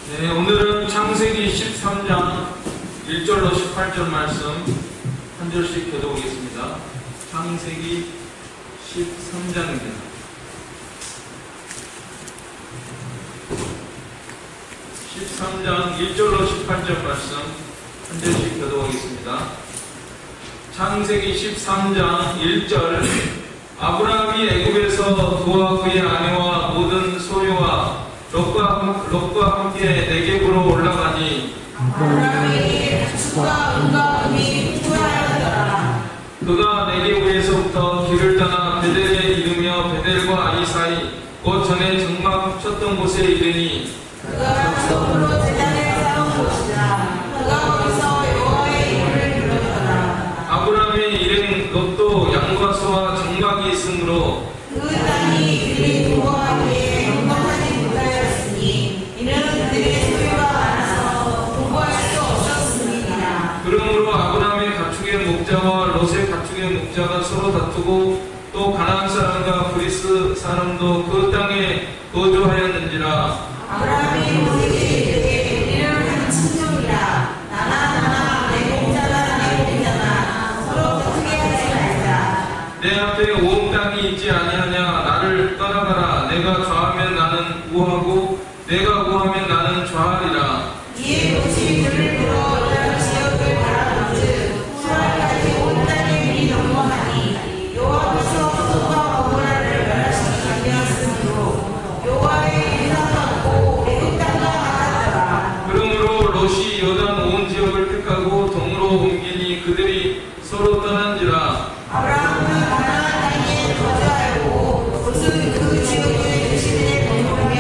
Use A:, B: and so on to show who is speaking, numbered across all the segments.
A: 네, 오늘은 창세기 13장 1절로 18절 말씀 한 절씩 교독하겠습니다. 창세기 13장입니다. (13장) 1절로 18절 말씀 한 절씩 교독하겠습니다. 창세기 13장 1절. 아브라함이 애굽에서 그와 그의 아내와 모든 소유와 롯과 함께 네겝으로 올라가니
B: 아브라함에게 가축과 은과 금이 부여하였더라.
A: 그가 네겝에서부터 길을 떠나 베델에 이르며 베델과 아이 사이 곧 전에 정막 쳤던 곳에 이르니
B: 그가 성으로 제단을 쌓은 곳이라. 그가 거기서 여호와의 이름을 불렀더라.
A: 아브라함의 일행 롯도 양과 소와 정막이 있으므로
B: 그 땅이 그들이 동거하기에 영광하지 못하였으니 이는 그들의 소유가 많아서 동거할 수 없었습니다.
A: 그러므로 아브라함의 가축의 목자와 롯의 가축의 목자가 서로 다투고 또 가나안 사람과 그리스 사람도 그 땅에 거주하였는지라.
B: 아브라함이 롯에게 이르되 우리는 한 친족이라. 나나 내 목자나 내 목자나 서로 다투게 하지 말자.
A: 내 앞에 온 땅이 있지 아니하냐. 나를 떠나가라. 내가 좌하면 나는 우하고 내가 우하면 나는 좌하리라.
B: 이에 롯이 그를 불어 다른 지역을 바라본즉 수알까지 온 땅에 밀이 넘어가니 여호와께서 소돔과 고모라를 멸하시기 하였으므로 여호와의 인사도 없고 애굽 땅과 같았더라.
A: 그러므로 롯이 요단 온 지역을 택하고 동으로 옮기니 그들이 서로 떠난지라.
B: 아브라함은 가나안 땅에 거주하였고 롯은 그 지역의 대신에 머무르며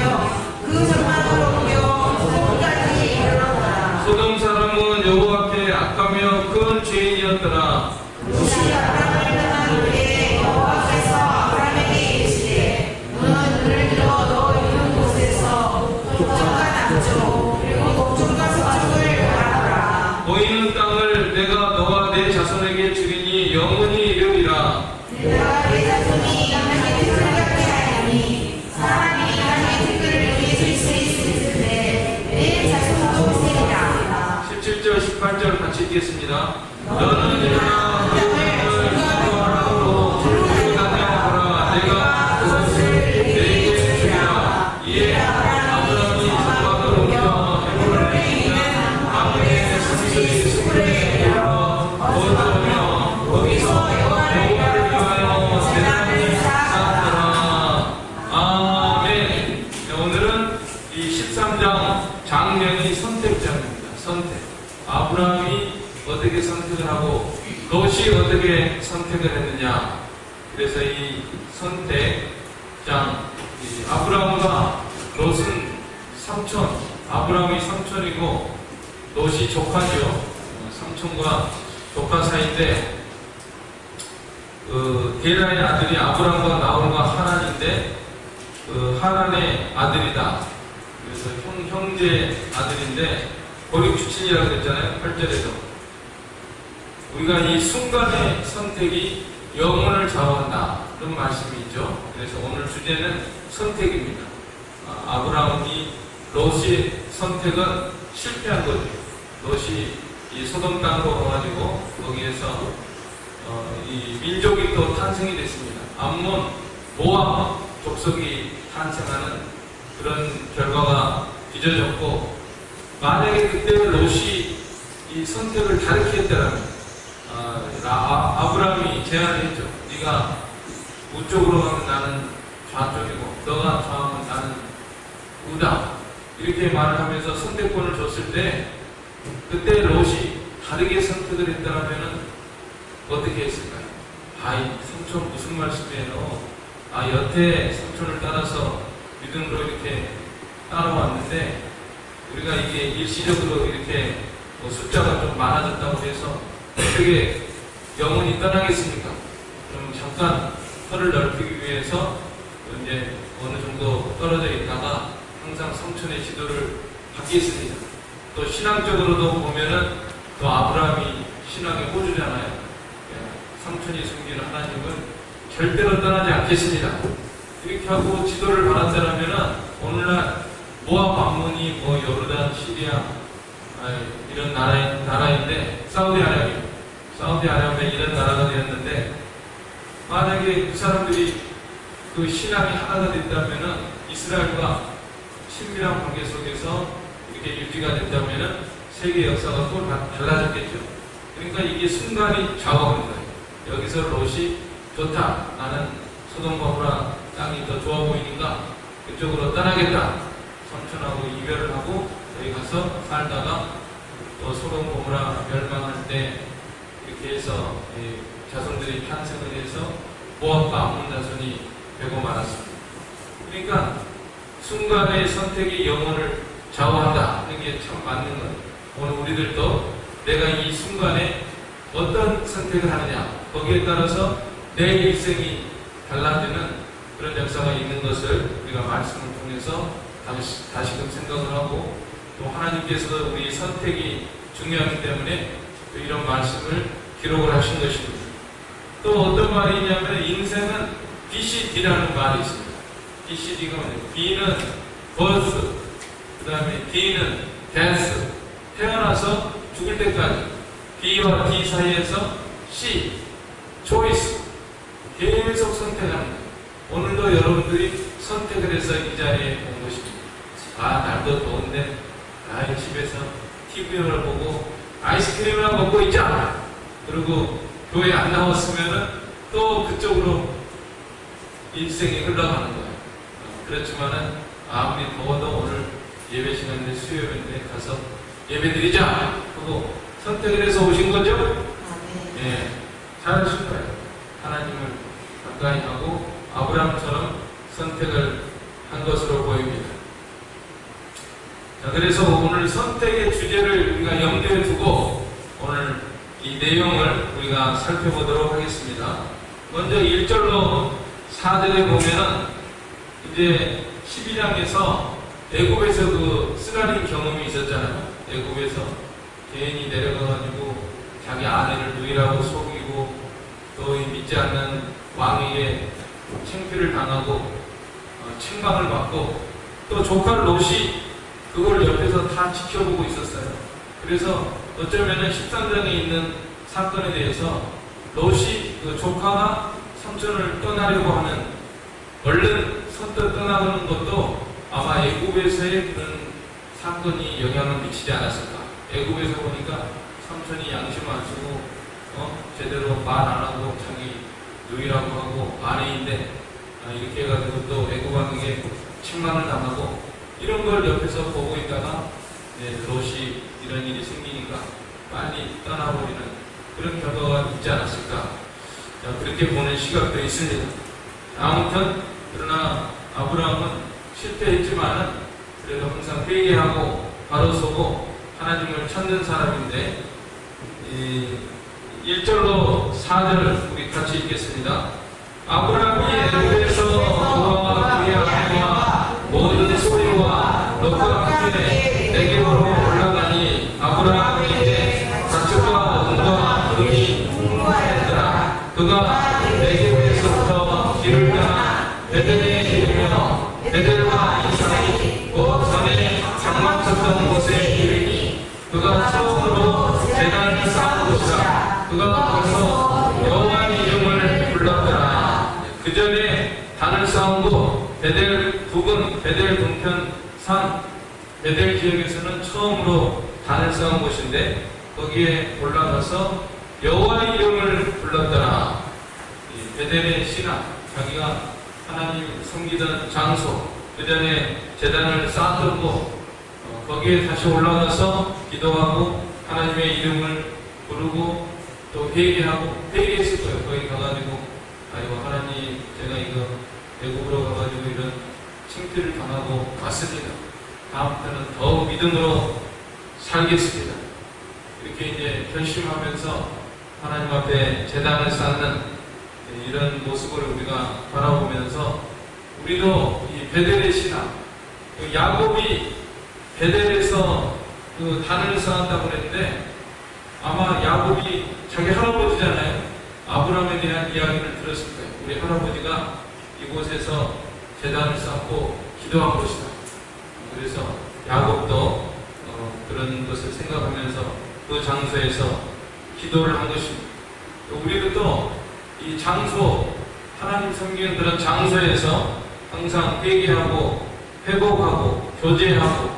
B: 그 장막을 옮겨 소돔까지 이르렀더라.
A: 소돔 사람은 여호와 앞에 악하며 큰 죄인이었더라.
B: 롯이 아브라함을 떠난 후에 여호와께서 아브라함에게 이르시되 너는 눈을 들어 너 있는 곳에서 동쪽과 남쪽 그리고 동쪽과 서쪽을 바라보라.
A: 보이는 땅을 내가 너와 내 자손에게 주리니 영원히 이르리라.
B: 내가 내 자손이 인간의 틀을 갖게 하리니 사람이 인간의 틀을 위에 수 있을 텐데 내 자손도 있으리라.
A: 17절 18절 같이 읽겠습니다. 너는 일어나 그 땅을 인도하라고 들고 다녀오라. 내가 그것을 내게 주리라. 이에 아브라함이 장막을 옮겨 헤브론에 있는 아브의 산들이 스불에 이르러 거주하며 거기서 여호와를 위하여 제단을 쌓았더라. 아멘. 네, 오늘은 이 13장 장면이 선택장입니다. 선택. 아브라함이 어떻게 선택을 하고 롯이 어떻게 선택을 했느냐. 그래서 이 선택장, 아브라함과 롯은 삼촌, 아브라함이 삼촌이고 롯이 조카죠. 삼촌과 조카 사이인데 게라의 아들이 아브라함과 나홀과 하란인데 하란의 아들이다. 그래서 형제 아들인데 고립 출신이라고 그랬잖아요. 8절에도 우리가 이 순간의 선택이 영혼을 좌우한다 그런 말씀이 있죠. 그래서 오늘 주제는 선택입니다. 아브라함이 롯의 선택은 실패한 거죠. 롯이 이 소돔 땅으로 가가지고 거기에서 이 민족이 또 탄생이 됐습니다. 암몬, 모압 족속이 탄생하는 그런 결과가 빚어졌고, 만약에 그때 롯이 이 선택을 다르게 했다면 아브라함이 제안을 했죠. 네가 우쪽으로 가면 나는 좌쪽이고 너가 좌하면 나는 우다, 이렇게 말을 하면서 선택권을 줬을 때 그때 롯이 다르게 선택을 했다면 어떻게 했을까요? 아이 삼촌 무슨 말씀이에요? 여태 삼촌을 따라서 믿음으로 이렇게 따라왔는데 우리가 이게 일시적으로 이렇게 숫자가 좀 많아졌다고 해서 어떻게 영혼이 떠나겠습니까? 그럼 잠깐 털을 넓히기 위해서 이제 어느 정도 떨어져 있다가 항상 삼촌의 지도를 받겠습니다. 또 신앙적으로도 보면은 또 아브라함이 신앙의 호주잖아요. 삼촌이 숨기는 하나님은 절대로 떠나지 않겠습니다. 이렇게 하고 지도를 받았다면은 오늘날 모압 암몬이 뭐 요르단, 시리아 이런 나라인데 사우디아라비아 이런 나라가 되었는데 만약에 그 사람들이 그 신앙이 하나가 됐다면은 이스라엘과 친밀한 관계 속에서 이렇게 유지가 됐다면은 세계 역사가 또 달라졌겠죠. 그러니까 이게 순간이 좌우하는 거예요. 여기서 롯이 좋다. 나는 소돔과 고모라 땅이 더 좋아 보이니까 그쪽으로 떠나겠다. 삼촌하고 이별을 하고 여기 가서 살다가 또 소돔 고모라 멸망할 때 이렇게 해서 자손들이 탄생을 해서 모압과 암몬 자손이 되고 말았습니다. 그러니까 순간의 선택이 영혼을 좌우한다. 이게 참 맞는 거예요. 오늘 우리들도 내가 이 순간에 어떤 선택을 하느냐 거기에 따라서 내 일생이 달라지는 그런 역사가 있는 것을 우리가 말씀을 통해서 다시금 생각을 하고 또 하나님께서도 우리 선택이 중요하기 때문에 또 이런 말씀을 기록을 하신 것입니다. 또 어떤 말이 있냐면 인생은 BCD라는 말이 있습니다. BCD가 뭐냐면 B는 birth, 그 다음에 D는 death, 태어나서 죽을 때까지 B와 D 사이에서 C, choice, 계속 선택하는 거예요. 오늘도 여러분들이 선택을 해서 이 자리에 온 것입니다. 날도 더운데 집에서 TV를 보고 아이스크림이나 먹고 있자. 그리고 교회 안 나왔으면은 또 그쪽으로 인생이 흘러가는 거예요. 그렇지만은 아무리 더워도 오늘 예배 시간인데 수요일인데 가서 예배 드리자 하고 선택을 해서 오신 거죠? 예, 잘하신 거예요. 하나님을 가까이 하고 아브라함처럼 선택을 한 것으로 보입니다. 자, 그래서 오늘 선택의 주제를 우리가 염두에 두고 오늘 이 내용을 우리가 살펴보도록 하겠습니다. 먼저 1절로 4절에 보면은 이제 12장에서 애굽에서 그 쓰라린 경험이 있었잖아요. 애굽에서 개인이 내려가가지고 자기 아내를 누이라고 속이고 또 믿지 않는 왕에게 창피를 당하고 책망을 받고 또 조카 롯이 그걸 옆에서 다 지켜보고 있었어요. 그래서 어쩌면은 13장에 있는 사건에 대해서 롯이 그 조카가 삼촌을 떠나려고 하는 얼른 선뜻 떠나는 것도 아마 애굽에서의 그런 사건이 영향을 미치지 않았을까. 애굽에서 보니까 삼촌이 양심 안 쓰고 제대로 말 안 하고 자기 누이라고 하고 아내인데 이렇게 해가지고 또 애굽 왕에게 책망을 당하고 이런 걸 옆에서 보고 있다가 롯이 이런 일이 생기니까 빨리 떠나버리는 그런 결과가 있지 않았을까. 그렇게 보는 시각도 있습니다. 아무튼 그러나 아브라함은 실패했지만은 그래도 항상 회개하고 바로 서고 하나님을 찾는 사람인데 1절로 4절을 우리 같이 읽겠습니다. 아브라함이 애굽에서 노아와 그의 아내와 모든 소리와 롯과 함께 내게로 올라가니 아브라함이 이제 가축과 온과 금이 풍부하였더라. 그가 내게로부터 길을 떠나 베델에 이르며 베델과 이삭이 곧 전에 장막 쳤던 곳에 이르니 그가 처음으로 제단을 쌓은 곳이라. 그가 거기서 여호와의 이름을 불렀더라. 그 전에 단을 쌓은 곳 베델 북은 베델 동편 산 베델 지역에서는 처음으로 단을 쌓은 곳인데 거기에 올라가서 여호와의 이름을 불렀더라. 베델의 신앙, 자기가 하나님 섬기던 장소, 그 전에 제단을 쌓았던 곳, 거기에 다시 올라가서 기도하고 하나님의 이름을 부르고 또 회개했을 거예요. 거기 가가지고 아이고 하나님 제가 이거 애굽으로 가가지고 이런 창피를 당하고 왔습니다. 다음부터는 더 믿음으로 살겠습니다. 이렇게 이제 결심하면서 하나님 앞에 제단을 쌓는 이런 모습을 우리가 바라보면서 우리도 이 베델의 신앙, 야곱이 베델에서 그 단을 쌓았다고 그랬는데 아마 야곱이 자기 할아버지잖아요. 아브라함에 대한 이야기를 들었을 거예요. 우리 할아버지가 이곳에서 제단을 쌓고 기도한 곳이다. 그래서 야곱도 그런 것을 생각하면서 그 장소에서 기도를 한 것입니다. 우리도 또 이 장소, 하나님 섬기는 그런 장소에서 항상 회개하고 회복하고 교제하고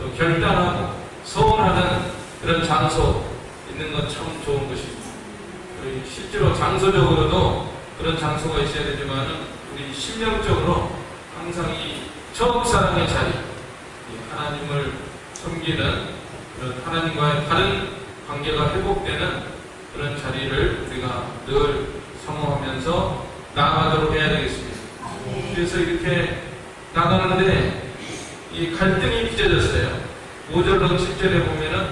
A: 또 결단하고 소원하는 그런 장소 있는 건 참 좋은 것입니다. 실제로 장소적으로도 그런 장소가 있어야 되지만 우리 심령적으로 항상 이 첫사랑의 자리, 하나님을 섬기는 그런 하나님과의 다른 관계가 회복되는 그런 자리를 우리가 늘 사모하면서 나아가도록 해야 되겠습니다. 그래서 이렇게 나가는데 이 갈등이 빚어졌어요. 5절로 7절에 보면은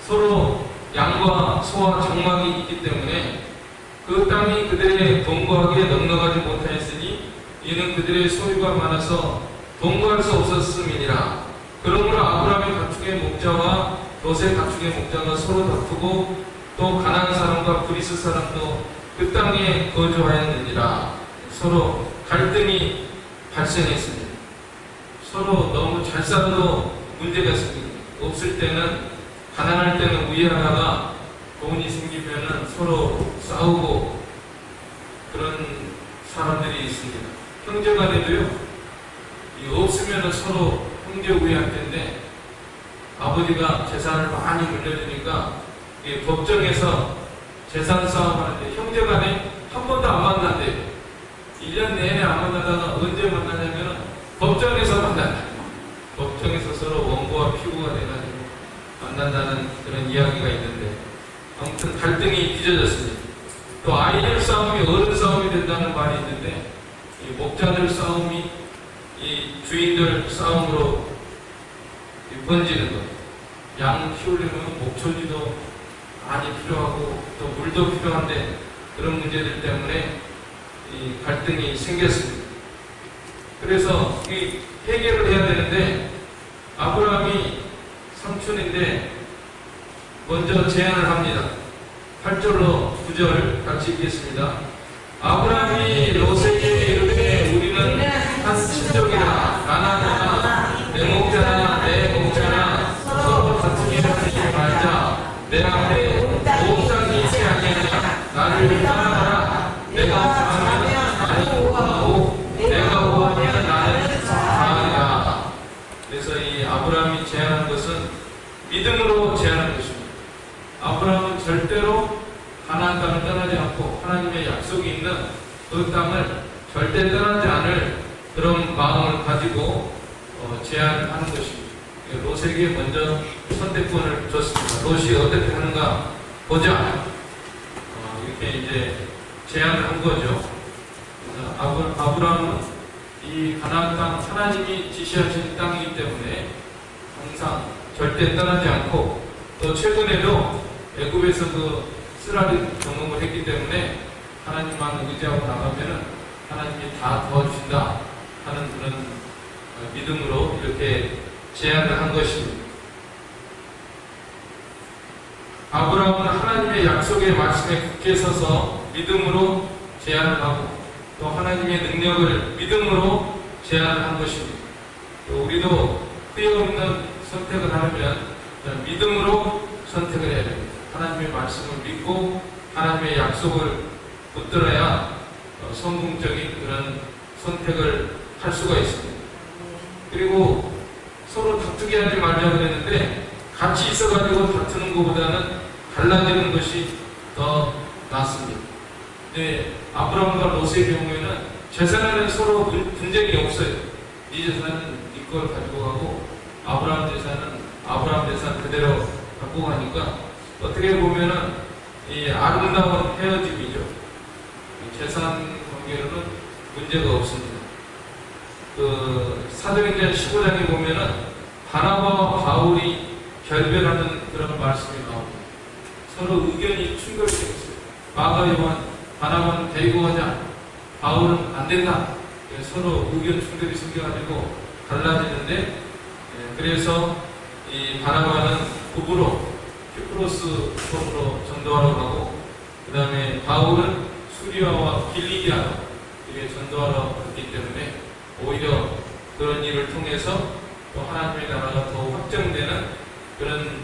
A: 서로 양과 소와 장막이 있기 때문에 그 땅이 그들의 동거하기에 넉넉하지 못하였으니 이는 그들의 소유가 많아서 동거할 수 없었음이니라. 그러므로 아브라함의 가축의 목자와 롯의 가축의 목자가 서로 다투고 또 가나안 사람과 그리스 사람도 그 땅에 거주하였느니라. 서로 갈등이 발생했습니다. 서로 너무 잘 살아도 문제가 없을 때는, 가난할 때는 우애하다가 돈이 생기면은 서로 싸우고 그런 사람들이 있습니다. 형제간에도요, 없으면은 서로 형제 우애할 텐데 아버지가 재산을 많이 물려주니까 법정에서 재산 싸움하는데 형제간에 한 번도 안 만난대요. 1년 내내 안 만나다가 언제 만나냐면 법정에서 만난다. 법정에서 서로 원고와 피고가 돼가지고 만난다는 그런 이야기가 있는데, 아무튼 갈등이 빚어졌습니다. 또 아이들 싸움이 어른 싸움이 된다는 말이 있는데, 이 목자들 싸움이 이 주인들 싸움으로 번지는 것. 양 키우려면 목초지도 많이 필요하고 또 물도 필요한데 그런 문제들 때문에 이 갈등이 생겼습니다. 그래서 이 해결을 해야 되는데 아브라함이 삼촌인데 먼저 제안을 합니다. 8절로 9절 같이 읽겠습니다. 아브라함이 롯에게 이르되 우리는 한 친족이라 나나 내 목자나 내 목자나 서로 다투게 하지 말자. 내 앞에 옥상이 있지 아니하냐. 나를 떠나가라. 내가 강하면 나를 구하고 내가 구하면 나는 강하리라. 그래서 이 아브라함이 제안한 것은 믿음으로 제안한 것입니다. 아브라함은 절대로 가나안 땅을 떠나지 않고 하나님의 약속이 있는 그 땅을 절대 떠나지 않을 그런 마음을 가지고 제안하는 것입니다. 롯에게 먼저 선택권을 줬습니다. 롯이 어떻게 하는가 보자. 이렇게 이제 제안을 한 거죠. 아브라함은 이 가나안 땅, 하나님이 지시하신 땅이기 때문에 항상 절대 떠나지 않고, 또 최근에도 애굽에서 그 쓰라린 경험을 했기 때문에 하나님만 의지하고 나가면은 하나님이 다 도와주신다 하는 그런 믿음으로 이렇게 제안을 한 것입니다. 아브라함은 하나님의 약속의 말씀에 굳게 서서 믿음으로 제안을 하고 또 하나님의 능력을 믿음으로 제안을 한 것입니다. 또 우리도 후회 없는 선택을 하려면 믿음으로 선택을 해야 됩니다. 하나님의 말씀을 믿고 하나님의 약속을 붙들어야 성공적인 그런 선택을 할 수가 있습니다. 그리고 서로 다투게 하지 말자 그랬는데 같이 있어가지고 다투는 것보다는 갈라지는 것이 더 낫습니다. 근데 아브라함과 롯의 경우에는 재산에는 서로 분쟁이 없어요. 이 재산은 네 걸 가지고 가고 아브라함 재산은 아브라함 재산 그대로 갖고 가니까 어떻게 보면은 이 아름다운 헤어짐이죠. 재산 관계로는 문제가 없습니다. 그 사도행전 15장에 보면은 바나바와 바울이 결별하는 그런 말씀이 나옵니다. 서로 의견이 충돌되었어요. 마가 요한, 바나바는 데리고 가자, 바울은 안 된다. 서로 의견 충돌이 생겨가지고 갈라지는데, 그래서 이 바나바는 북으로 큐프로스 쪽으로 전도하러 가고, 그 다음에 바울은 수리아와 길리기아로 이게 전도하러 갔기 때문에 오히려 그런 일을 통해서 또 하나님의 나라가 더 확정되는 그런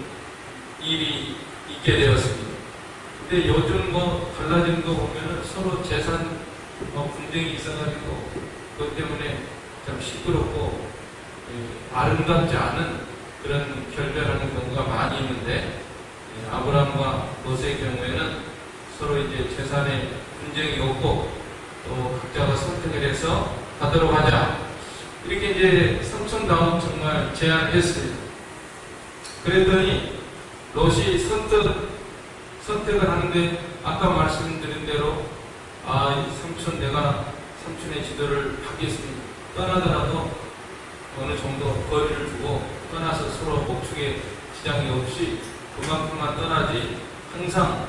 A: 일이 있게 되었습니다. 근데 요즘 달라지는 거 보면은 서로 재산 분쟁이 있어가지고 그것 때문에 참 시끄럽고 아름답지 않은 그런 결별하는 경우가 많이 있는데, 아브라함과 롯의 경우에는 서로 이제 재산에 분쟁이 없고 또 각자가 선택을 해서 가도록 하자, 이렇게 이제 삼촌다운 정말 제안했어요. 그랬더니 롯이 선택을 하는데, 아까 말씀드린 대로 이 내가 삼촌의 지도를 받겠습니다. 떠나더라도 어느 정도 거리를 두고 떠나서 서로 목축에 지장이 없이 그만큼만 떠나지, 항상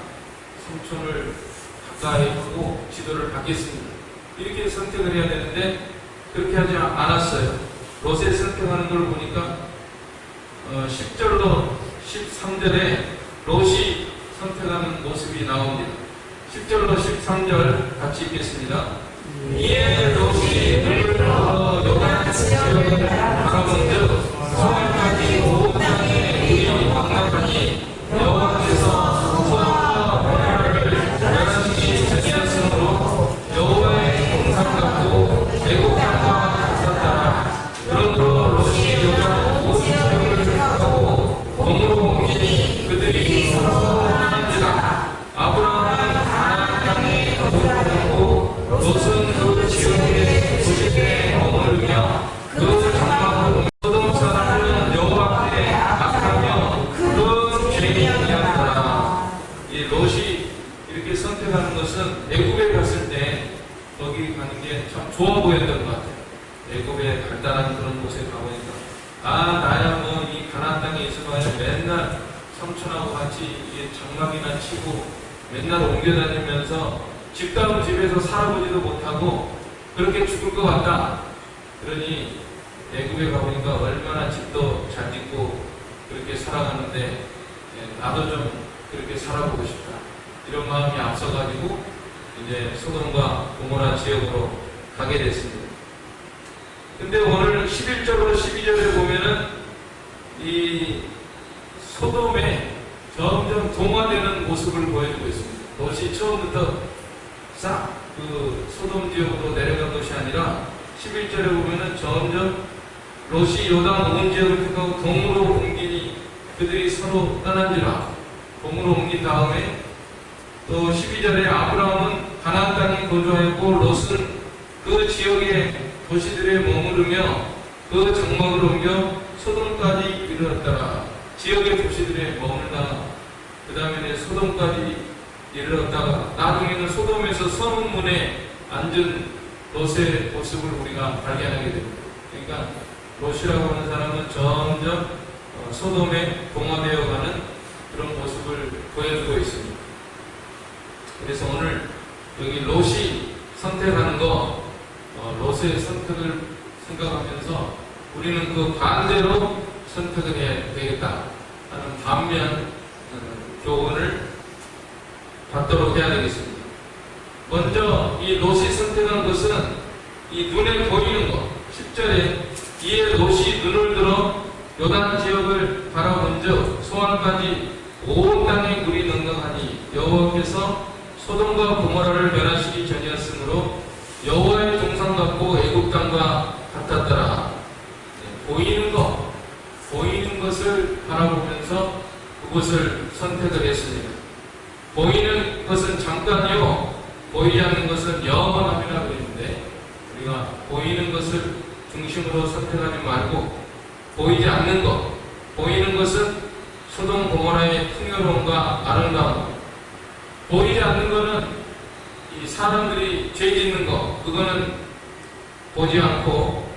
A: 삼촌을 가까이 하고 지도를 받겠습니다, 이렇게 선택을 해야 되는데 그렇게 하지 않았어요. 롯의 선택하는 걸 보니까 10절로 13절에 롯이 선택하는 모습이 나옵니다. 10절로 13절 같이 읽겠습니다. 이에 롯이 들러 요단 지역을 바라본즉 소알까지 온 땅에 물이 왕락하니 여호와께서 소돔과 고모라를 멸하시기 전이었으므로 여호와의 공상 같고 애국 땅과 같았더라. 그러므로 롯이 요단 온 지역을 하고 동으로 옮기니 그들이 서로 떠난지라. 아브라함은 가나안 땅에 거주하고 롯은 그 지역의 도시들에 머무르며 그 장막으로 소돔 사람은 여호와 앞에 악하며 큰 죄인이었더라. 이 롯이 이렇게 선택하는 것은 애굽에 갔을 때 거기 가는 게 참 좋아 보였던 것 같아요. 애굽에 간단한 그런 곳에 가보니까 나야 이 가나안 땅에 있어봐야 맨날 삼촌하고 같이 이게 장막이나 치고 맨날 옮겨 다니면서 집다운 집에서 살아보지도 못하고 그렇게 죽을 것 같다. 그러니 애굽에 가보니까 얼마나 집도 잘 짓고 그렇게 살아가는데 나도 좀 그렇게 살아보고 싶다, 이런 마음이 앞서가지고 이제 소돔과 고모라 지역으로 가게 됐습니다. 근데 오늘 11절로 12절에 보면은 이 소돔에 점점 동화되는 모습을 보여주고 있습니다. 롯이 처음부터 싹 소돔 지역으로 내려간 것이 아니라 11절에 보면은 점점 롯이 요단 온 지역을 택하고 동으로 옮기니 그들이 서로 떠난지라. 동으로 옮긴 다음에 또 12절에 아브라함은 가나안 땅에 거주하였고 롯은 그 지역의 도시들에 머무르며 그 장막을 옮겨 소돔까지 이르렀더라. 지역의 도시들에 머물다가 그 다음에 소돔까지 이르렀다가 나중에는 소돔에서 성문에 앉은 롯의 모습을 우리가 발견하게 됩니다. 그러니까 롯이라고 하는 사람은 점점 소돔에 동화되어가는 그런 모습을 보여주고 있습니다. 그래서 오늘 여기 롯이 선택하는 거, 롯의 선택을 생각하면서 우리는 그 반대로 선택을 해야 되겠다 하는 반면 교훈을 받도록 해야 되겠습니다. 먼저 이 롯이 선택한 것은 이 눈에 보이는 것. 10절에 이에 롯이 눈을 들어 요단 지역을 바라본즉 소알까지 온 땅에 물이 넉넉하니 여호와께서 소돔과 고모라를 멸하시기 전이었으므로 여호와의 동상 같고 애국 땅과 같았더라. 보이는 것을 바라보면서 그곳을 선택을 했습니다. 보이는 것은 잠깐이요, 보이지 않는 것은 영원함이라 그랬는데, 우리가 보이는 것을 중심으로 선택하지 말고 보이지 않는 것, 보이는 것은 소돔 고모라의 풍요로움과 아름다움, 보이지 않는 것은 이 사람들이 죄 짓는 것, 그거는 보지 않고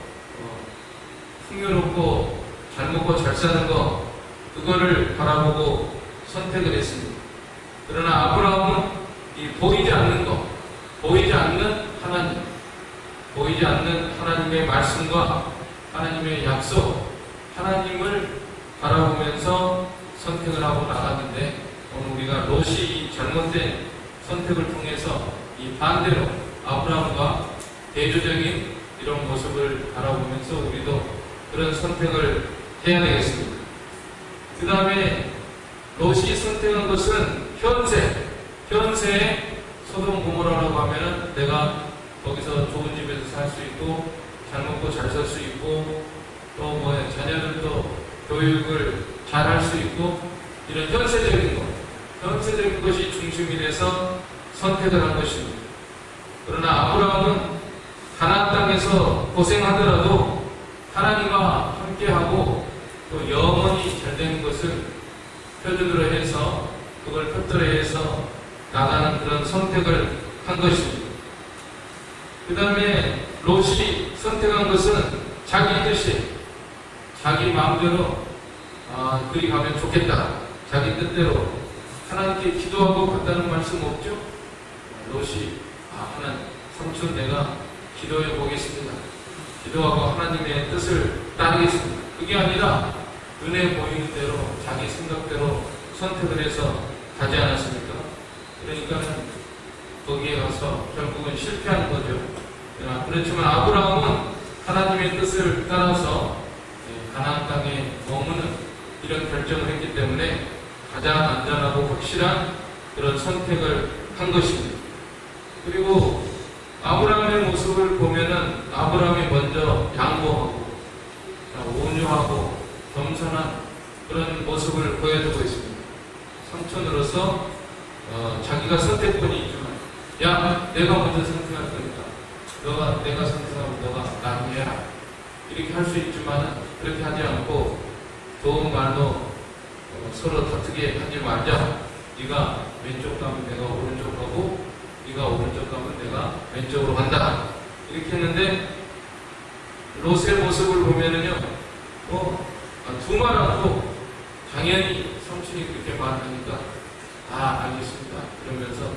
A: 풍요롭고 잘 먹고 잘 사는 것, 그거를 바라보고 선택을 했습니다. 그러나 아브라함은 이 보이지 않는 것, 보이지 않는 하나님, 보이지 않는 하나님의 말씀과 하나님의 약속, 하나님을 바라보면서 선택을 하고 나갔는데, 오늘 우리가 롯이 이 잘못된 선택을 통해서 이 반대로 아브라함과 대조적인 이런 모습을 바라보면서 우리도 그런 선택을 해야 되겠습니다. 그 다음에 롯이 선택한 것은 현세의 소돔 고모라라고 하면은 내가 거기서 좋은 집에서 살 수 있고 잘 먹고 잘 살 수 있고 또 뭐 자녀들도 교육을 잘 할 수 있고 이런 현세적인 것이 중심이 돼서 선택을 한 것입니다. 그러나 아브라함은 가나안 땅에서 고생하더라도 하나님과 함께하고 또 영원히 잘 되는 것을 표준으로 해서 그걸 표대로 해서 나가는 그런 선택을 한 것입니다. 그 다음에 롯이 선택한 것은 자기 뜻이 자기 마음대로 그리 가면 좋겠다. 자기 뜻대로 하나님께 기도하고 갔다는 말씀 없죠? 롯이 하나님 삼촌 내가 기도해 보겠습니다. 기도하고 하나님의 뜻을 따르겠습니다. 그게 아니라 눈에 보이는 대로 자기 생각대로 선택을 해서 가지 않았습니까? 그러니까 거기에 가서 결국은 실패한 거죠. 그렇지만 아브라함은 하나님의 뜻을 따라서 가나안 땅에 머무는 이런 결정을 했기 때문에 가장 안전하고 확실한 그런 선택을 한 것입니다. 그리고 아브라함의 모습을 보면은 아브라함이 먼저 양보하고 온유하고 겸손한 그런 모습을 보여주고 있습니다. 삼촌으로서 자기가 선택권이 있지만 야 내가 먼저 선택할 거니까 내가 선택하고 너가 나를 해라 이렇게 할 수 있지만 그렇게 하지 않고 좋은 말로 서로 다투게 하지 말자. 네가 왼쪽 가면 내가 오른쪽 가고 네가 오른쪽 가면 내가 왼쪽으로 간다. 이렇게 했는데 롯의 모습을 보면은요, 두말하고 당연히 삼촌이 그렇게 말하니까 알겠습니다. 그러면서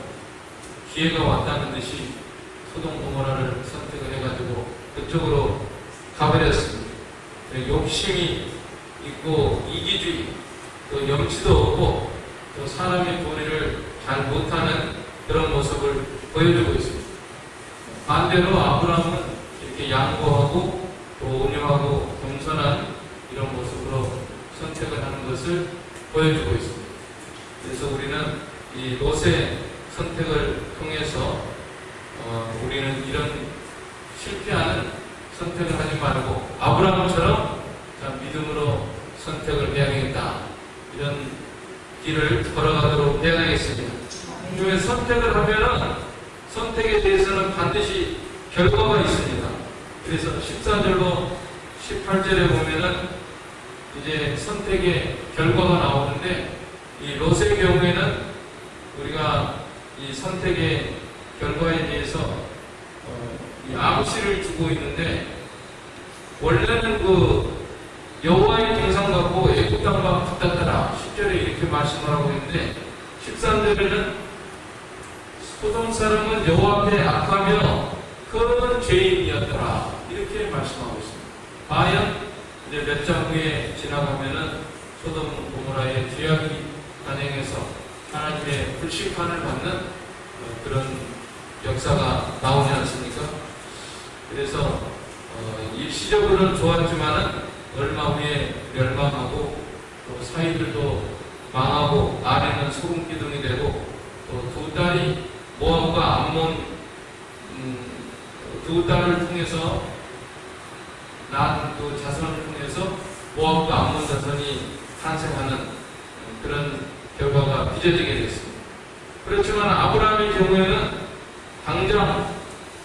A: 기회가 왔다는 듯이 소돔 고모라를 선택을 해가지고 그쪽으로 가버렸습니다. 욕심이 있고 이기주의, 또 염치도 없고 또 사람의 도리를 잘 못하는 그런 모습을 보여주고 있습니다. 반대로 아브라함은 이렇게 양보하고 또 온유하고 겸손한 이런 모습으로 선택을 하는 것을 보여주고 있습니다. 그래서 우리는 이 롯의 선택을 통해서 우리는 이런 실패하는 선택을 하지 말고 아브라함처럼 믿음으로 선택을 해야 되겠다. 이런 길을 걸어가도록 해야 되겠습니다. 왜 선택을 하면은 선택에 대해서는 반드시 결과가 있습니다. 그래서 14절로 18절에 보면은 이제 선택의 결과가 나오는데 이 롯의 경우에는 우리가 이 선택의 결과에 대해서 이 암시를 주고 있는데 원래는 그 여호와의 등상 갖고 애굽 땅과 같았더라 10절에 이렇게 말씀을 하고 있는데 13절에는 소돔 사람은 여호와 앞에 악하며 큰 죄인이었더라 이렇게 말씀하고 있습니다. 과연 이제 몇 장 후에 지나가면은 소돔 고모라의 죄악이 단행해서 하나님의 불심판을 받는 그런 역사가 나오지 않습니까? 그래서 일시적으로는 좋았지만은 얼마 후에 멸망하고 또 사이들도 망하고 아내는 소금 기둥이 되고 또 두 딸이 모압과 암몬 두 딸을 통해서 낳은 그 자손을 통해서 모압과 암몬 자손이 탄생하는 그런 결과가 빚어지게 됐습니다. 그렇지만 아브라함의 경우에는 당장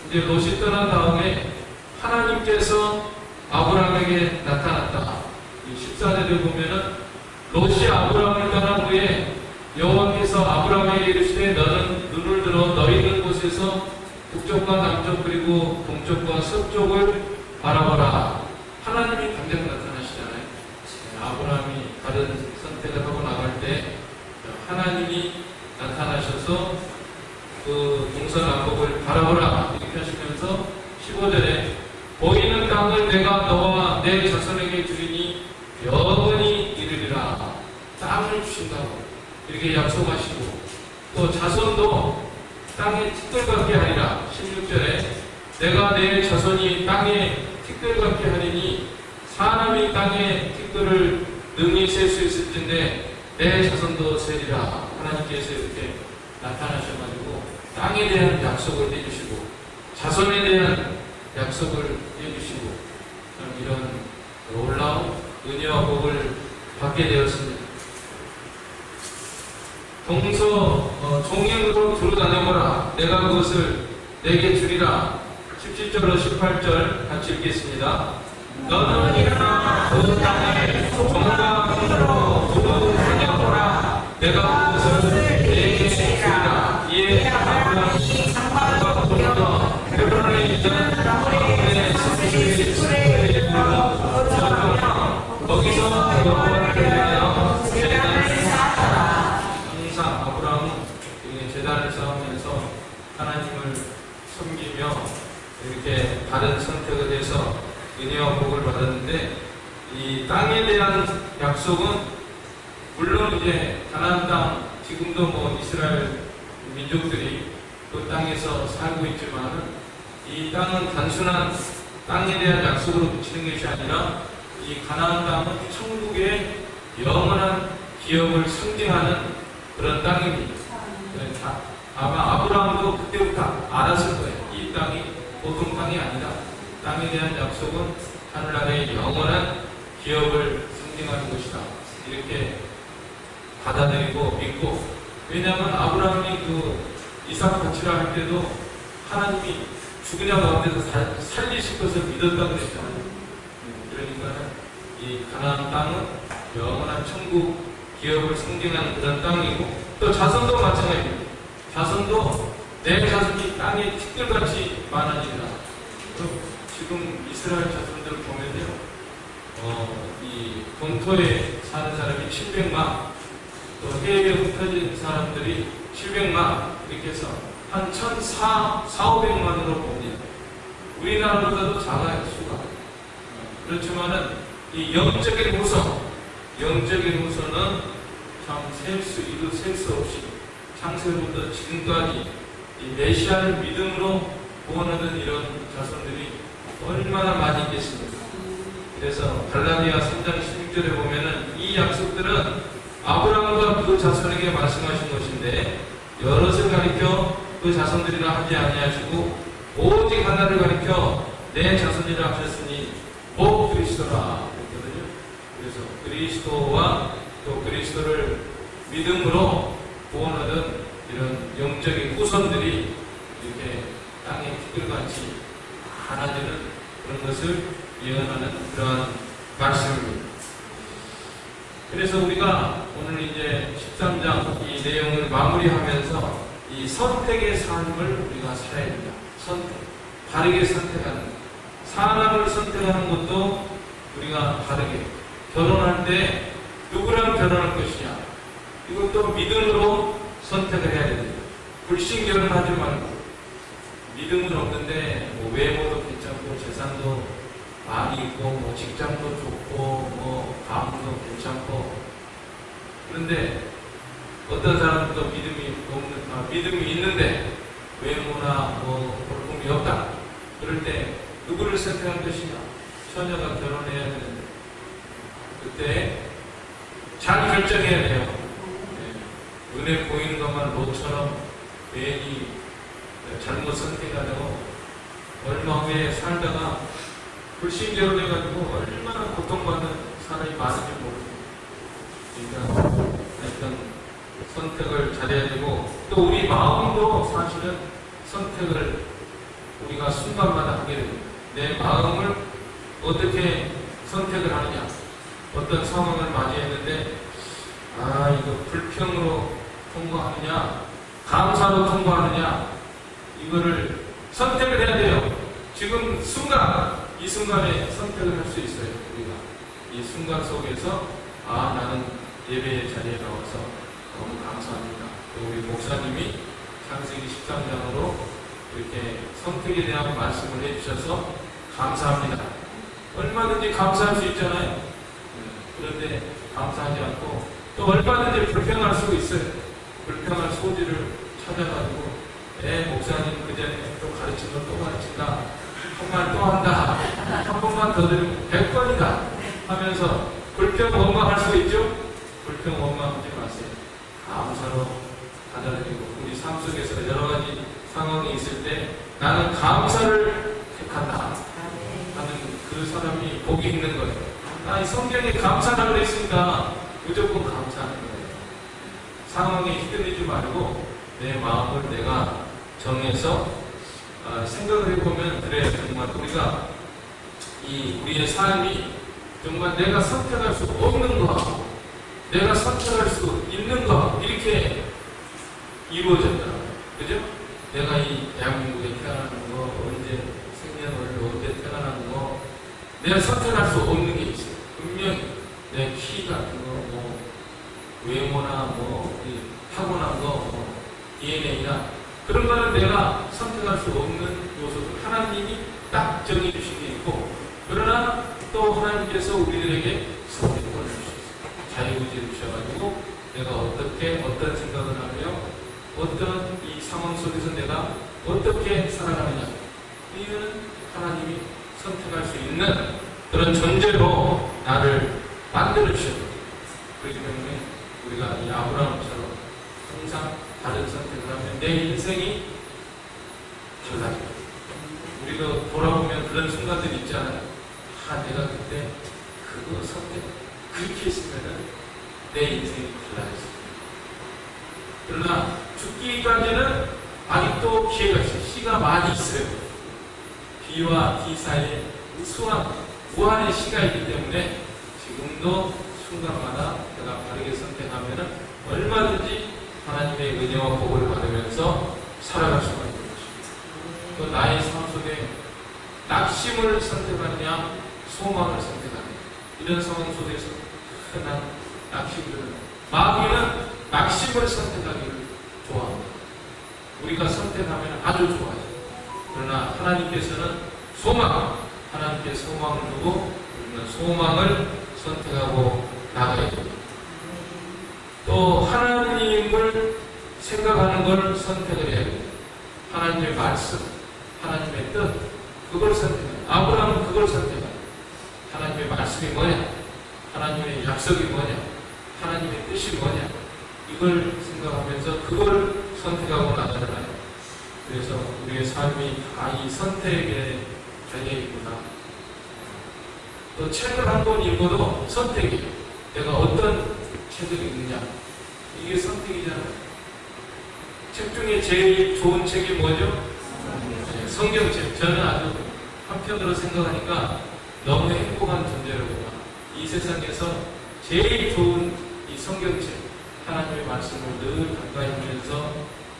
A: 이제 롯이 떠난 다음에 하나님께서 아브라함에게 나타났다. 이 14절에 보면은 롯이 아브라함을 떠난 후에 여호와께서 아브라함에게 이르시되 너는 눈을 들어 너 있는 곳에서 북쪽과 남쪽 그리고 동쪽과 서쪽을 바라보라. 하나님이 당장 나타나시잖아요. 아브라함이 다른 선택을 하고 나갈 때 하나님이 나타나셔서 그 동서남북을 바라보라 이렇게 하시면서 15절에 보이는 땅을 내가 너와 내 자손에게 주리니 영원히 이르리라. 땅을 주신다고 이렇게 약속하시고 또 자손도 땅에 티끌 같게 하리라. 16절에 내가 내 자손이 땅에 티끌같게 하리니 사람이 땅에 티끌을 능히 셀 수 있을 텐데 내 자손도 세리라. 하나님께서 이렇게 나타나셔가지고 땅에 대한 약속을 해주시고 자손에 대한 약속을 해주시고 이런 놀라운 은혜와 복을 받게 되었습니다. 종행으로 두루 다녀보라. 내가 그것을 내게 주리라. 17절로 18절 같이 읽겠습니다. 너는 일어나 그 땅을 종과 손으로 두루 다녀보라. 내가 그것을 내게 주리라. 이에 아브라함이 장막을 옮겨 헤브론에 있는 아브라함의 산지에 거기서 여호와를 위하여 제단을 쌓았다. 항상 아브라함은 제단을 쌓으면서 하나님을 섬기며 이렇게 다른 선택을 해서 은혜와 복을 받았는데 이 땅에 대한 약속은 물론 이제 가나안 땅 지금도 뭐 이스라엘 민족들이 그 땅에서 살고 있지만은 이 땅은 단순한 땅에 대한 약속으로 그치는 것이 아니라 이 가나안 땅은 천국의 영원한 기업을 상징하는 그런 땅입니다. 아마 아브라함도 그때부터 알았을 거예요. 이 땅이 보통 땅이 아니다. 땅에 대한 약속은 하늘나라의 영원한 기업을 상징하는 것이다. 이렇게 받아들이고 믿고, 왜냐하면 아브라함이 그 이삭 바치라 할 때도 하나님이 죽으냐 가운데서 살리실 것을 믿었다고 그랬잖아요. 그러니까 이 가나안 땅은 영원한 천국 기업을 상징하는 그런 땅이고, 또 자손도 마찬가지입니다. 자손도 내 자손이 땅에 티끌같이 많아지리라. 지금 이스라엘 자손들을 보면요, 이 본토에 사는 사람이 700만, 또 해외에 흩어진 사람들이 700만, 이렇게 해서 한 1,400~500만으로 봅니다. 우리나라보다도 작아요, 수가. 그렇지만은 이 영적인 후손은 참 이도 셀 수 없이 창세로부터 지금까지 이 메시아를 믿음으로 구원하는 이런 자손들이 얼마나 많이 있겠습니까? 그래서 갈라디아 3장 16절에 보면은 이 약속들은 아브라함과 그 자손에게 말씀하신 것인데 여럿을 가리켜 그 자손들이라 하지 아니하시고 오직 하나를 가리켜 내 자손이라 하셨으니 곧 그리스도라 그랬거든요. 그래서 그리스도와 또 그리스도를 믿음으로 구원하던 이런 영적인 후손들이 이렇게 땅에 티끌같이 많아지는 그런 것을 예언하는 그러한 말씀입니다. 그래서 우리가 오늘 이제 13장 이 내용을 마무리하면서 이 선택의 삶을 우리가 살아야 됩니다. 바르게 선택하는 것. 사람을 선택하는 것도 우리가 바르게, 결혼할 때 누구랑 결혼할 것이냐, 이것도 믿음으로 선택을 해야 됩니다. 불신 결혼하지 말고, 믿음은 없는데 뭐 외모도 괜찮고 재산도 많이 있고 뭐 직장도 좋고 뭐 가문도 괜찮고, 그런데 어떤 사람도 믿음이 있는데 외모나 뭐 볼품이 없다. 그럴 때 누구를 선택할 것이냐? 처녀가 결혼해야 되는데 그때 잘 결정해야 돼요. 눈에 보이는 것만 로처럼 괜히 잘못 선택하려고 얼마 후에 살다가 불신 결혼해가지고 얼마나 고통받는 사람이 많은지 모릅니다. 그러니까 일단 선택을 잘해야 되고, 또 우리 마음도 사실은 선택을 우리가 순간마다 하게 됩니다. 내 마음을 어떻게 선택을 하느냐, 어떤 상황을 맞이했는데 이거 불평으로 통과하느냐, 감사로 통과하느냐, 이거를 선택을 해야 돼요. 지금 이 순간에 선택을 할 수 있어요. 우리가 이 순간 속에서 나는 예배의 자리에 나와서 너무 감사합니다. 또 우리 목사님이 창세기 13장으로 이렇게 선택에 대한 말씀을 해주셔서 감사합니다. 얼마든지 감사할 수 있잖아요. 그런데 감사하지 않고 또 얼마든지 불평할 수 있어요. 불평할 소지를 찾아가지고 목사님 그전에 또 가르친 걸 또 가르친다. 정말 또 한다. 한 번만 더 들으면 100번이다. 하면서 불평 원망할 수 있죠? 불평 원망하지 마세요. 감사로 받아들이고 우리 삶 속에서 여러 가지 상황이 있을 때 나는 감사를 택한다 하는 그 사람이 복이 있는 거예요. 이 성경에 감사라고 했으니까 무조건 감사하는 거예요. 상황에 휘둘리지 말고 내 마음을 내가 정해서 생각을 해보면 그래, 정말 우리가 우리의 삶이 정말 내가 선택할 수 없는 거, 내가 선택할 수 있는 거 이렇게 이루어졌다. 그죠? 내가 이 대한민국에 태어나는 거, 언제 생년월일 언제 태어나는 거 내가 선택할 수 없는 게 있어요. 분명히 내 키 같은 거, 뭐 외모나 뭐 타고난 거, DNA나 그런 거는 내가 선택할 수 없는 요소들 하나님이 딱 정해주신 게 있고, 그러나 또 하나님께서 우리들에게 선택권을 주셨어요. 자유의지를 주셔가지고 내가 어떤 생각을 하며 어떤 이 상황 속에서 내가 어떻게 살아가느냐, 이유는 하나님이 선택할 수 있는 그런 존재로 나를 만들어 주셨거든요. 그렇기 때문에 우리가 이 아브라함처럼 항상 다른 선택을 하면 내 인생이 달라져요. 우리가 돌아보면 그런 순간들이 있잖아요. 내가 그때 그거 선택 그렇게 했으면은 내 인생이 달라졌어요. 그러나 죽기까지는 아직도 기회가 있어요. 시가 많이 있어요. B와 D 사이에 무한의 시가 있기 때문에 지금도 순간마다 내가 바르게 선택하면은 얼마든지 하나님의 은혜와 복을 받으면서 살아갈 수가 있는 것입니다. 또 나의 삶 속에 낙심을 선택하느냐, 소망을 선택하느냐, 이런 상황 속에서 흔한 낙심들은, 마귀는 낙심을 선택하기를 좋아합니다. 우리가 선택하면 아주 좋아요. 그러나 하나님께서는 하나님께 소망을 두고 우리는 소망을 선택하고 나가야 됩니다. 또 하나님을 생각하는 걸 선택을 해야 됩니다. 하나님의 말씀, 하나님의 뜻, 그걸 선택해요. 아브라함은 그걸 선택해요. 하나님의 말씀이 뭐냐, 하나님의 약속이 뭐냐, 하나님의 뜻이 뭐냐, 이걸 생각하면서 그걸 선택하고 나가잖아요. 그래서 우리의 삶이 다 이 선택에 달려있구나. 또 책을 한 권 읽어도 선택이에요. 내가 어떤 책을 읽느냐, 이게 선택이잖아요. 책 중에 제일 좋은 책이 뭐죠? 성경책. 저는 아주 한편으로 생각하니까 너무 행복한 존재로구나. 이 세상에서 제일 좋은 이 성경책, 하나님의 말씀을 늘 가까이 하면서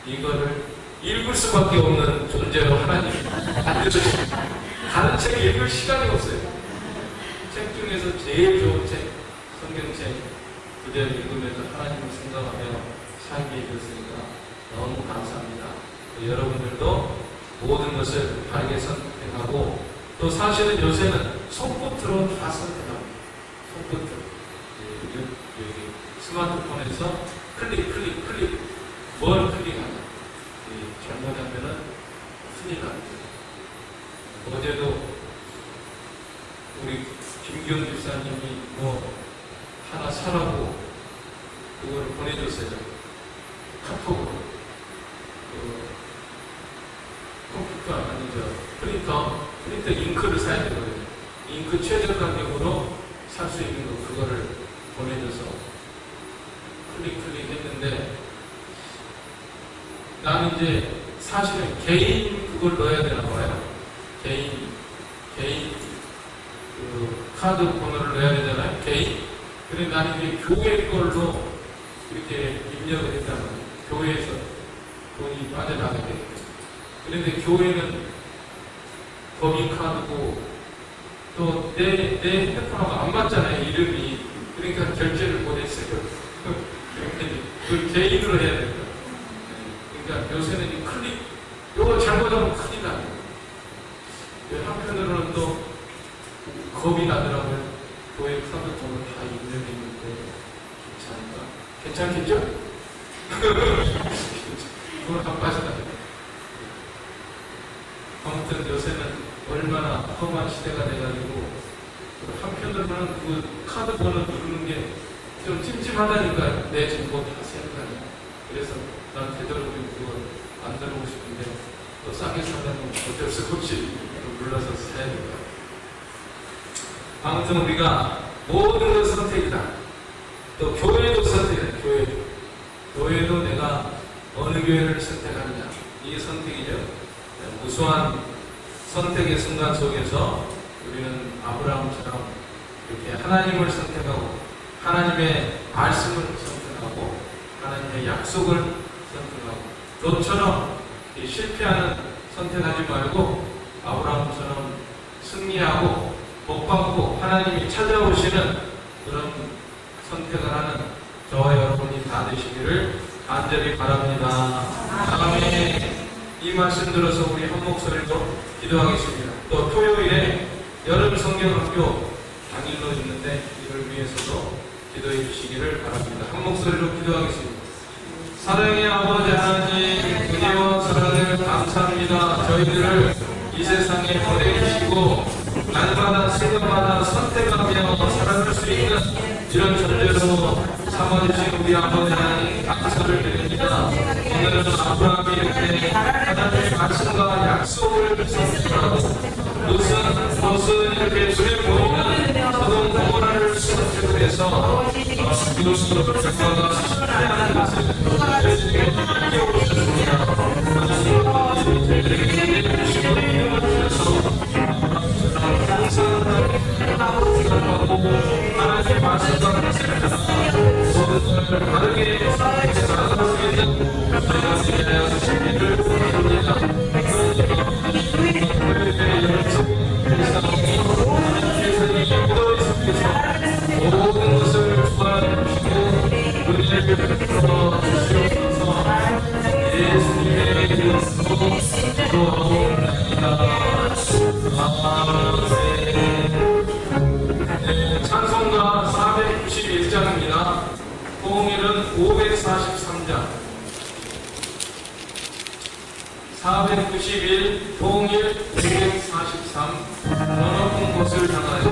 A: 이거를 읽을 수밖에 없는 존재로 하나님이 만들어주십니다. 다른 책 읽을 시간이 없어요. 책 중에서 제일 좋은 책, 성경책, 그대로 읽으면서 하나님을 생각하며 살게 해줬으니까 너무 감사합니다. 여러분들도 모든 것을 바르게 선택하고, 또 사실은 요새는 손끝으로 다 선택합니다. 손끝으로. 여기 스마트폰에서 클릭, 뭘 클릭하냐. 잘못하면은 큰일 납니다. 어제도 우리 김기현 집사님이 뭐 하나 사라고 그걸 보내줬어요. 카톡으로. 컴퓨터 아니죠. 프린터 잉크를 사야 되거든요. 잉크 최저 가격으로 살 수 있는 거, 그거를 보내줘서 클릭 했는데, 나는 이제 사실은 개인 그걸 넣어야 되나 봐요. 개인 그 카드 번호를 넣어야 되잖아요. 개인. 그래 나는 이제 교회 걸로 이렇게 입력을 했다는 거예요. 교회에서 돈이 빠져나가게 돼요. 그런데 교회는 법인카드고 또 내 핸드폰하고 안 맞잖아요, 이름이. 그러니까 결제를 못했어요. 그걸 개인으로 해야 됩니다. 그러니까 요새는 이 클릭, 요거 잘못하면 큰일 나요. 한편으로는 또 겁이 나더라고요. 교회 카드 번호 다 입력했는데 괜찮을까? 괜찮겠죠? 그걸 다 빠져나가요. 아무튼 요새는 얼마나 험한 시대가 돼가지고 한편으로는 그 카드 번호 누르는 게 좀 찜찜하다니까 내 정보 다 생각하니. 그래서 난 되도록이면 그거 안 들어오고 싶은데 또 싸게 사려면 어쩔 수 없이 눌러서 사야 될까. 아무튼 우리가 모든 건 선택이다. 또 교회도 선택이다. 교회도 내가 어느 교회를 선택하느냐. 이 선택이죠. 무수한 선택의 순간 속에서 우리는 아브라함처럼 이렇게 하나님을 선택하고 하나님의 말씀을 선택하고 하나님의 약속을 선택하고 너처럼 실패하는 선택하지 말고 아브라함처럼 승리하고 복받고 하나님이 찾아오시는 그런 선택을 하는 저와 여러분이 다 되시기를 간절히 바랍니다. 다음에 이 말씀 들어서 우리 한 목소리로 기도하겠습니다. 또 토요일에 여름 성경학교 당일로 있는데 이를 위해서도 기도해 주시기를 바랍니다. 한 목소리로 기도하겠습니다. 사랑의 아버지 하나님, 은혜와 사랑을 감사합니다. 저희들을 이 세상에 보내주시고 날마다 순간마다 선택하며 살아갈 수 있는 이런 존재로 삼아주신 우리 아버지 하나님 감사를 드립니다. 오늘은 아브라함이 이렇게 하나님의 말씀과 약속을 선택하고 무슨 이렇게 눈에 보이는 소돔 고모라를 선택을 해서 그것으로 결과가 실패하는 것을 저희들에게 함께 오셨습니다. 하나님 아버지 저희들에게 주시고 이름을 주셔서 항상 하나님하고 하나님의 말씀과 모든 것을 바르게 선택해서 나아갈 수 있는 저희가 되어야 하시기를 바랍니다. 모든 것을 주관하시고 은혜를 베풀어 주시옵소서. 예수님의 이름으로 기도하옵나이다. 아멘. 찬송가 491장입니다. 통일은 543장. 491 통일 543 어느 높은 곳을 향하여.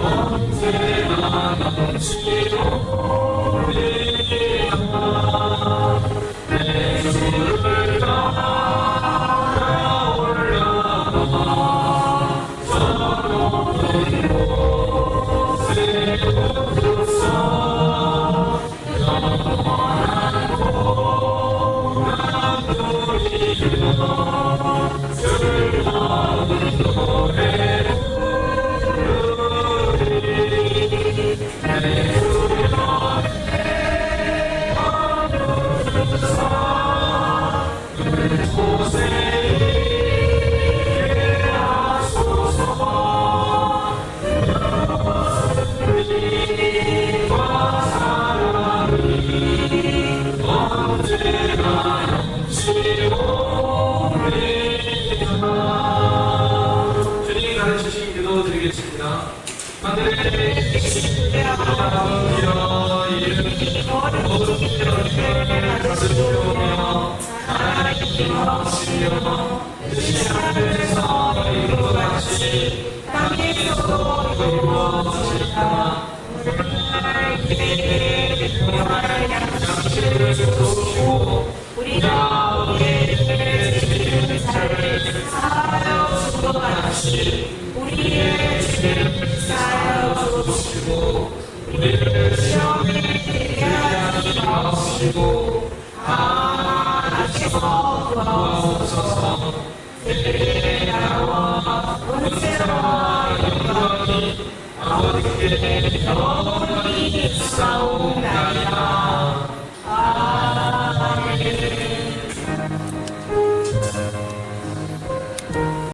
A: 언제나 넘치도록 내 주를 따라 올라가 저 높은 곳에 서 영원한 고난 누리며 즐거운 노래 주님이 가르치신 기도 드리겠습니다. 하늘에 계신 아버지여 이름이 거룩하게 받으시오며 하나님이 하시며 뜻이 하늘에서 이룬 것 같이 땅에서도 이루어지리라. 오늘날의 영원한 양식을 주시고 우리가 우리의 죄를 사하여 준 것 같이 우리의 죄를 사하여 주시고 우리를 시험에 들게 하지 마시고 악에서 구하옵소서. 내 나라와 권세와 영광이 아버지께 영원히 있사옵나이다.